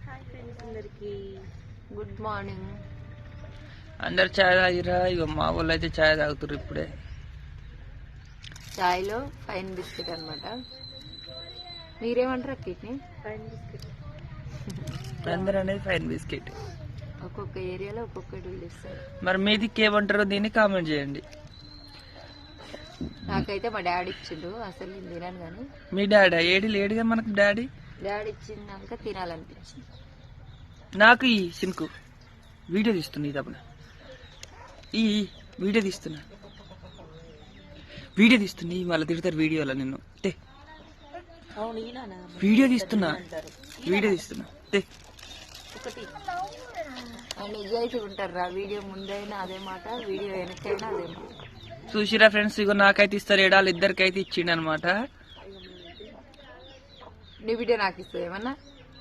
Hi friends అందరికి good morning. అందరు చాయ్ తాగిరా? ఇక మా వాళ్ళు అయితే చాయ్ తాగుతారు ఇప్పుడే. చాయ్లో ఫైన్ బిస్కెట్ అనమాట. మీరేమంటారు అక్కిని? Fine biscuit. అందరు అనేది ఫైన్ బిస్కెట్. ఒక్కొక్క ఏరియాలో ఒక్కొక్కటి పిలుస్తారు. మరి మీదికి ఏమంటారో దీన్ని కామెంట్ చేయండి. నాకైతే మా డాడీ ఇచ్చిండు, అసలు నేను తినాను కానీ. మీ డాడీ లేడుగా మనకు. డాడీ ఇచ్చిందాక తినాలనిపించింది నాకు. ఈ సింకు వీడియో తీస్తున్నా, ఇది అప్పుడు ఈ వీడియో తీస్తున్నా మళ్ళీ తిడతారు వీడియోలో నిన్ను. వీడియో తీస్తున్నా నిజాయితీ ఉంటారు రా. వీడియో ముందైనా అదే మాట, వీడియో వెనకైనా అదే మాట. చూసిరా ఫ్రెండ్స్, ఇగో నాకైతే ఇస్తారు ఏడాలు, ఇద్దరికైతే ఇచ్చిండు అనమాట. నీ వీడియో నాకు ఇస్తుంది ఏమన్నా?